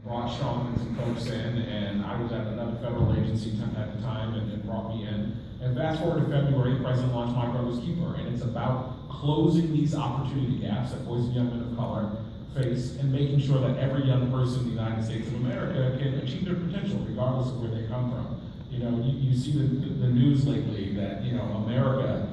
brought Sean and some folks in, and I was at another federal agency at the time, and it brought me in. And fast forward to February, the president launched My Brother's Keeper, and it's about closing these opportunity gaps that boys and young men of color face, and making sure that every young person in the United States of America can achieve their potential, regardless of where they come from. You know, you see the news lately that, you know, America,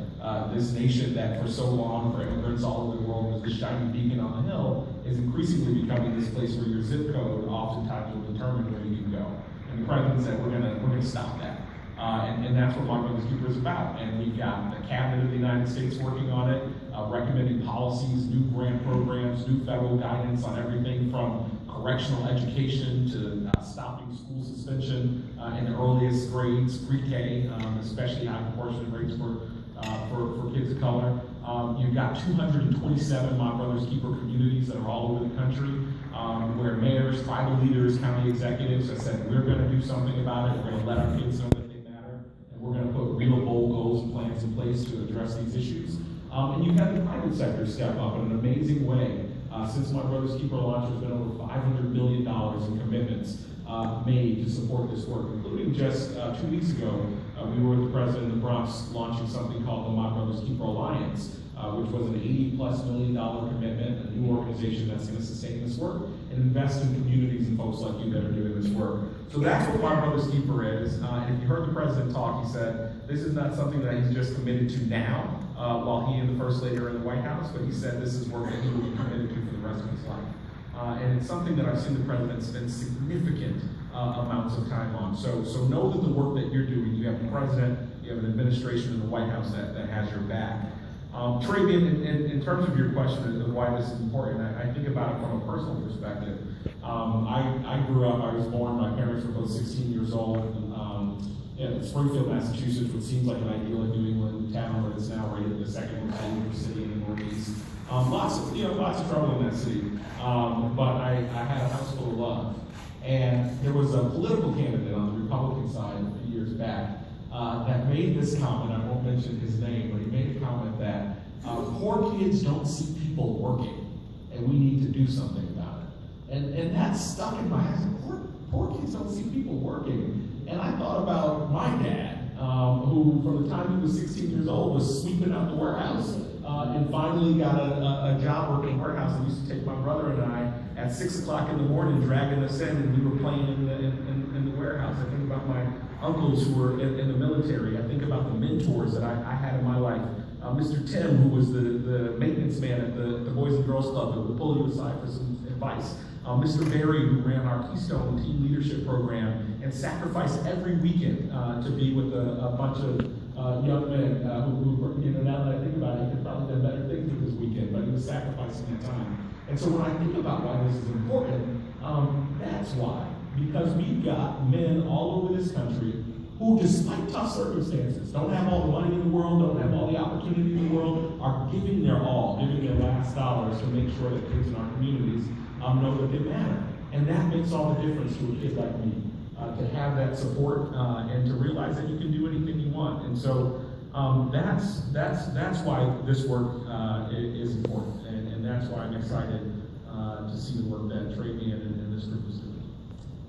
this nation that for so long for immigrants all over the world was the shiny beacon on the hill, is increasingly becoming this place where your zip code oftentimes will determine where you can go. And the president said, we're gonna stop that. And that's what My Brother's Keeper is about. And we've got the cabinet of the United States working on it, recommending policies, new grant programs, new federal guidance on everything from correctional education to stopping school suspension in the earliest grades, pre-K, especially high proportion rates for kids of color. You've got 227 My Brother's Keeper communities that are all over the country, where mayors, tribal leaders, county executives have said, we're gonna do something about it, we're gonna let our kids know that they matter, and we're gonna put real bold goals and plans in place to address these issues. And you've had the private sector step up in an amazing way. Since My Brother's Keeper launch, there's been over $500 million in commitments made to support this work, including just 2 weeks ago, we were with the president of the Bronx launching something called the My Brother's Keeper Alliance, which was an $80+ million commitment, a new organization that's going to sustain this work and invest in communities and folks like you that are doing this work. So that's what My Brother's Keeper is. And if you heard the president talk, he said this is not something that he's just committed to now, while he and the First Lady are in the White House, but he said this is work that he will be committed to for the rest of his life. And it's something that I've seen the president spend significant amounts of time on. So know that the work that you're doing, you have a president, you have an administration in the White House that has your back. Travian, in terms of your question of why this is important, I think about it from a personal perspective. I grew up, I was born, my parents were both 16 years old, in Springfield, Massachusetts, which seems like an idyllic New England town, but it's now rated the second most dangerous city in the Northeast. Lots of trouble in that city, but I had a house full of love. And there was a political candidate on the Republican side a few years back that made this comment. I won't mention his name, but he made a comment that poor kids don't see people working, and we need to do something about it. And that stuck in my head. Poor kids don't see people working. And I thought about my dad, who from the time he was 16 years old was sweeping out the warehouse and finally got a job working in the warehouse. And used to take my brother and I at 6 o'clock in the morning, dragging us in, and we were playing in the warehouse. I think about my uncles who were in the military. I think about the mentors that I had in my life. Mr. Tim, who was the maintenance man at the Boys and Girls Club, that would pull you aside for some advice. Mr. Barry, who ran our Keystone Team Leadership Program and sacrificed every weekend to be with a bunch of young men who, you know, now that I think about it, he could probably done better things with his weekend, but he was sacrificing that time. And so when I think about why this is important, that's why. Because we've got men all over this country who, despite tough circumstances, don't have all the money in the world, don't have all the opportunity in the world, are giving their all, giving their last dollars to make sure that kids in our communities know that they matter. And that makes all the difference to a kid like me, to have that support and to realize that you can do anything you want. And so that's why this work is important, and that's why I'm excited to see the work that Travian and this group is doing.